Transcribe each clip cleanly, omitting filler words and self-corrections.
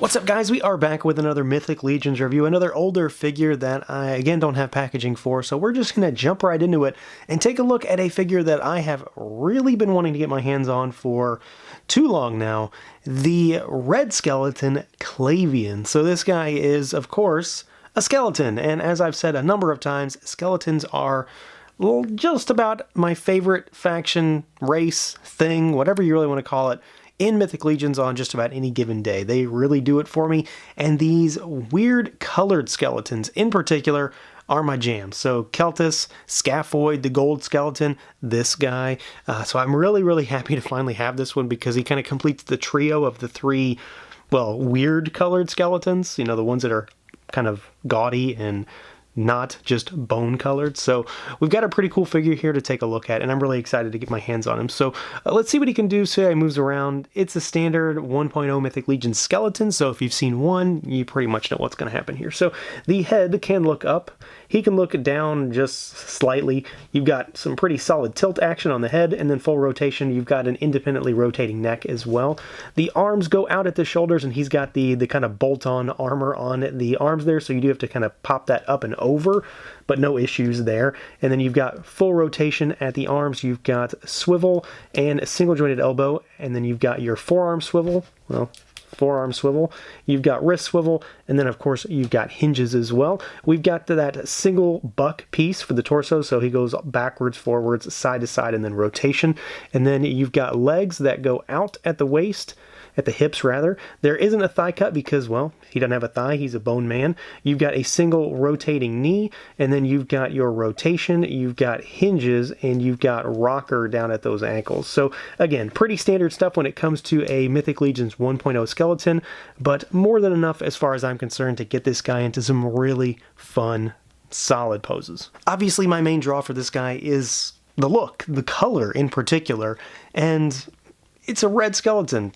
What's up, guys? We are back with another Mythic Legions review, another older figure that I, again, don't have packaging for, so we're just going to jump right into it and take a look at a figure that I have really been wanting to get my hands on for too long now, the red skeleton Clavian. So this guy is, of course, a skeleton, and as I've said a number of times, skeletons are just about my favorite faction, race, thing, whatever you really want to call it, in Mythic Legions on just about any given day. They really do it for me, and these weird colored skeletons in particular are my jam. So Keltis, Scaphoid, the gold skeleton, this guy. So I'm really happy to finally have this one because he kind of completes the trio of the three, well, weird colored skeletons, you know, the ones that are kind of gaudy and not just bone colored. So we've got a pretty cool figure here to take a look at, and I'm really excited to get my hands on him. So let's see what he can do. So he moves around. It's a standard 1.0 Mythic Legion skeleton, so if you've seen one, you pretty much know what's going to happen here. So the head can look up. He can look down just slightly. You've got some pretty solid tilt action on the head, and then full rotation. You've got an independently rotating neck as well. The arms go out at the shoulders, and he's got the kind of bolt-on armor on the arms there, so you do have to kind of pop that up and over, but no issues there. And then you've got full rotation at the arms. You've got swivel and a single jointed elbow, and then you've got your forearm swivel. Well, forearm swivel, you've got wrist swivel, and then of course you've got hinges as well. We've got that single buck piece for the torso, so he goes backwards, forwards, side to side, and then rotation. And then you've got legs that go out at the waist, at the hips rather. There isn't a thigh cut because, well, he doesn't have a thigh, he's a bone man. You've got a single rotating knee, and then you've got your rotation, you've got hinges, and you've got rocker down at those ankles. So again, pretty standard stuff when it comes to a Mythic Legions 1.0 skeleton, but more than enough as far as I'm concerned to get this guy into some really fun, solid poses. Obviously my main draw for this guy is the look, the color in particular, and it's a red skeleton.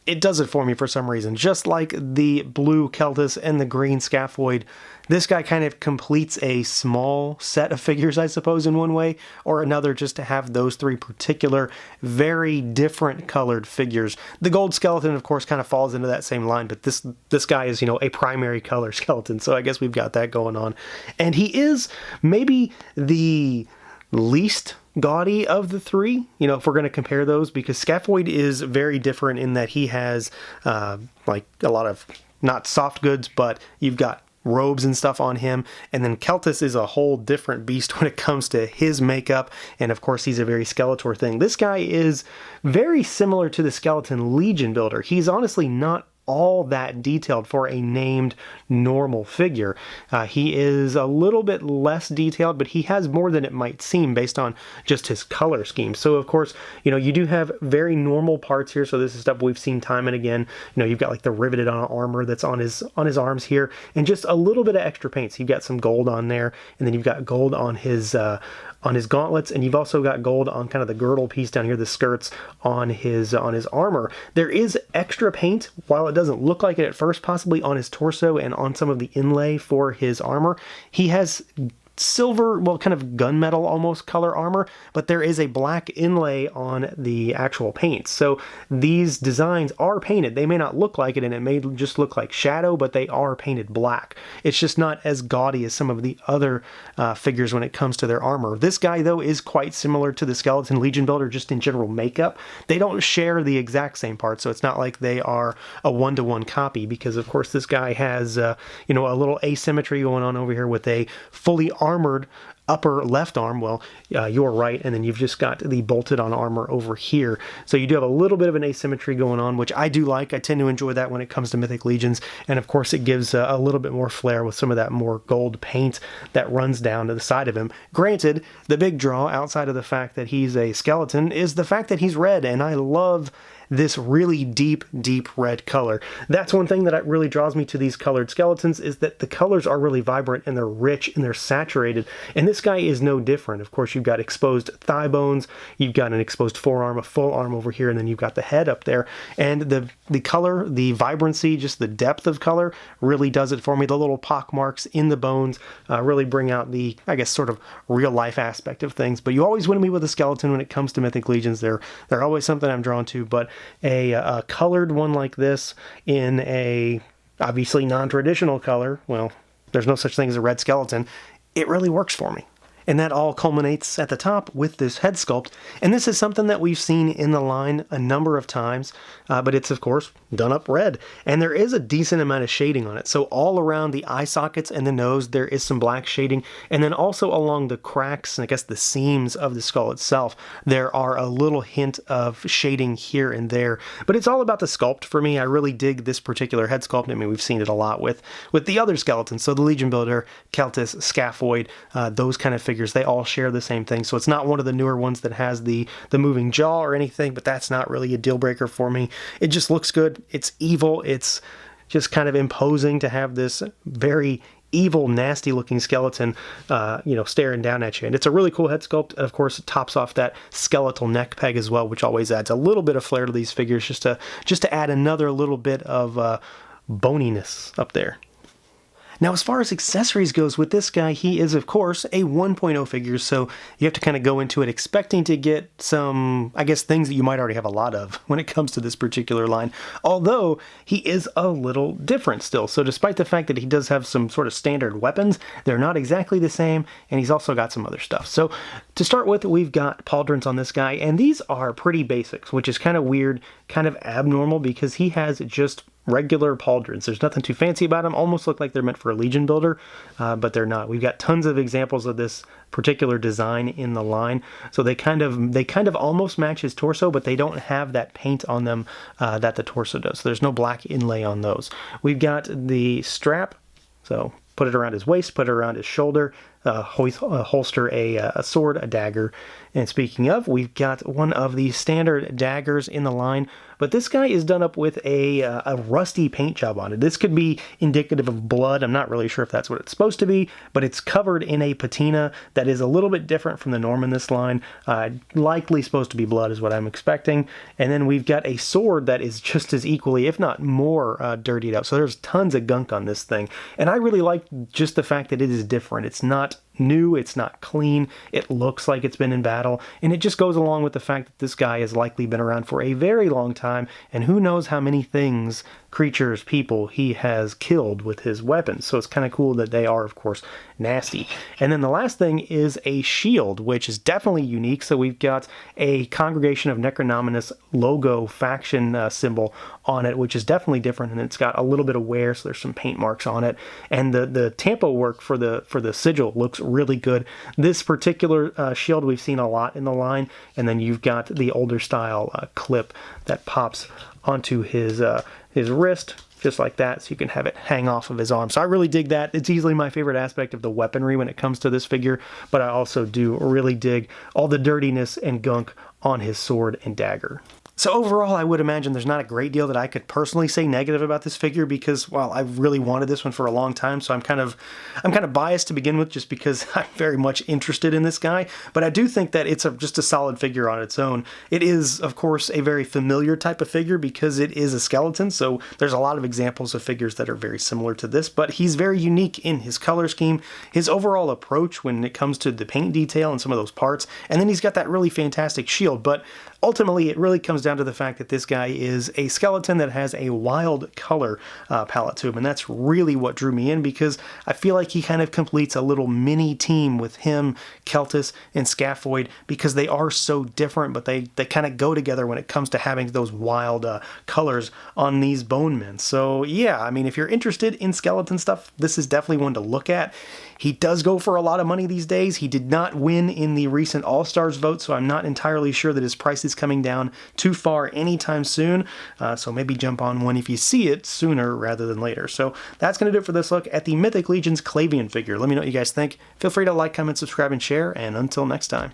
It does it for me for some reason. Just like the blue Keltis and the green Scaphoid, this guy kind of completes a small set of figures, I suppose, in one way or another, just to have those three particular, very different colored figures. The gold skeleton, of course, kind of falls into that same line, but this guy is, you know, a primary color skeleton, so I guess we've got that going on. And he is maybe the least gaudy of the three, you know, if we're going to compare those, because Scaphoid is very different in that he has like a lot of not soft goods, but you've got robes and stuff on him. And then Keltis is a whole different beast when it comes to his makeup, and of course he's a very Skeletor thing. This guy is very similar to the Skeleton Legion builder. He's honestly not all that detailed for a named normal figure. He is a little bit less detailed, but he has more than it might seem based on just his color scheme. So of course, you know, you do have very normal parts here. So this is stuff we've seen time and again. You know, you've got like the riveted on armor that's on his arms here, and just a little bit of extra paint. So you've got some gold on there, and then you've got gold on his gauntlets, and you've also got gold on kind of the girdle piece down here, the skirts on his armor. There is extra paint, while it doesn't look like it at first, possibly on his torso and on some of the inlay for his armor. He has silver, well, kind of gunmetal almost color armor, but there is a black inlay on the actual paint. So these designs are painted. They may not look like it, and it may just look like shadow, but they are painted black. It's just not as gaudy as some of the other figures when it comes to their armor. This guy, though, is quite similar to the Skeleton Legion builder just in general makeup. They don't share the exact same parts, so it's not like they are a one-to-one copy, because of course this guy has you know, a little asymmetry going on over here with a fully armored upper left arm, well, your right, and then you've just got the bolted on armor over here. So you do have a little bit of an asymmetry going on, which I do like. I tend to enjoy that when it comes to Mythic Legions, and of course it gives a little bit more flair with some of that more gold paint that runs down to the side of him. Granted, the big draw, outside of the fact that he's a skeleton, is the fact that he's red, and I love this really deep red color. That's one thing that really draws me to these colored skeletons, is that the colors are really vibrant and they're rich and they're saturated, and this guy is no different. Of course, you've got exposed thigh bones, you've got an exposed forearm, a full arm over here, and then you've got the head up there, and the color, the vibrancy, just the depth of color really does it for me. The little pock marks in the bones really bring out the, I guess, sort of real life aspect of things. But you always win me with a skeleton when it comes to Mythic Legions. They're always something I'm drawn to, but a colored one like this in a obviously non-traditional color, well, there's no such thing as a red skeleton, it really works for me. And that all culminates at the top with this head sculpt. And this is something that we've seen in the line a number of times, but it's of course done up red. And there is a decent amount of shading on it. So all around the eye sockets and the nose, there is some black shading. And then also along the cracks, and I guess the seams of the skull itself, there are a little hint of shading here and there. But it's all about the sculpt for me. I really dig this particular head sculpt. I mean, we've seen it a lot with the other skeletons. So the Legion Builder, Celtis, Scaphoid, those kind of figures, they all share the same thing. So it's not one of the newer ones that has the moving jaw or anything, but that's not really a deal breaker for me. It just looks good. It's evil. It's just kind of imposing to have this very evil, nasty looking skeleton, staring down at you. And it's a really cool head sculpt. And of course, it tops off that skeletal neck peg as well, which always adds a little bit of flair to these figures, just to add another little bit of boniness up there. Now, as far as accessories goes with this guy, he is, of course, a 1.0 figure, so you have to kind of go into it expecting to get some, I guess, things that you might already have a lot of when it comes to this particular line, although he is a little different still. So despite the fact that he does have some sort of standard weapons, they're not exactly the same, and he's also got some other stuff. So to start with, we've got pauldrons on this guy, and these are pretty basics, which is kind of weird, kind of abnormal, because he has just regular pauldrons. There's nothing too fancy about them. Almost look like they're meant for a Legion Builder, but they're not. We've got tons of examples of this particular design in the line. So they kind of almost match his torso, but they don't have that paint on them that the torso does. So there's no black inlay on those. We've got the strap. So put it around his waist, put it around his shoulder, holster a sword, a dagger. And speaking of, we've got one of the standard daggers in the line, but this guy is done up with a rusty paint job on it. This could be indicative of blood. I'm not really sure if that's what it's supposed to be, but it's covered in a patina that is a little bit different from the norm in this line. Likely supposed to be blood is what I'm expecting. And then we've got a sword that is just as equally, if not more, dirtied out. So there's tons of gunk on this thing. And I really like just the fact that it is different. It's not new, it's not clean, it looks like it's been in battle, and it just goes along with the fact that this guy has likely been around for a very long time, and who knows how many things, creatures, people he has killed with his weapons. So it's kind of cool that they are, of course, nasty. And then the last thing is a shield, which is definitely unique. So we've got a Congregation of Necronominus logo faction symbol on it, which is definitely different, and it's got a little bit of wear, so there's some paint marks on it. And the tampo work for the sigil looks really good. This particular shield we've seen a lot in the line, and then you've got the older style clip that pops onto his wrist, just like that, so you can have it hang off of his arm. So I really dig that. It's easily my favorite aspect of the weaponry when it comes to this figure, but I also do really dig all the dirtiness and gunk on his sword and dagger. So overall, I would imagine there's not a great deal that I could personally say negative about this figure because, well, I really wanted this one for a long time, so I'm kind of biased to begin with just because I'm very much interested in this guy, but I do think that it's just a solid figure on its own. It is, of course, a very familiar type of figure because it is a skeleton, so there's a lot of examples of figures that are very similar to this, but he's very unique in his color scheme, his overall approach when it comes to the paint detail and some of those parts, and then he's got that really fantastic shield, but ultimately, it really comes down to the fact that this guy is a skeleton that has a wild color palette to him, and that's really what drew me in because I feel like he kind of completes a little mini team with him, Celtis, and Scaphoid because they are so different, but they kind of go together when it comes to having those wild colors on these bone men. So yeah, I mean, if you're interested in skeleton stuff, this is definitely one to look at. He does go for a lot of money these days. He did not win in the recent All-Stars vote, so I'm not entirely sure that his price is coming down too far anytime soon. So maybe jump on one if you see it sooner rather than later. So that's going to do it for this look at the Mythic Legion's Clavian figure. Let me know what you guys think. Feel free to like, comment, subscribe, and share, and until next time.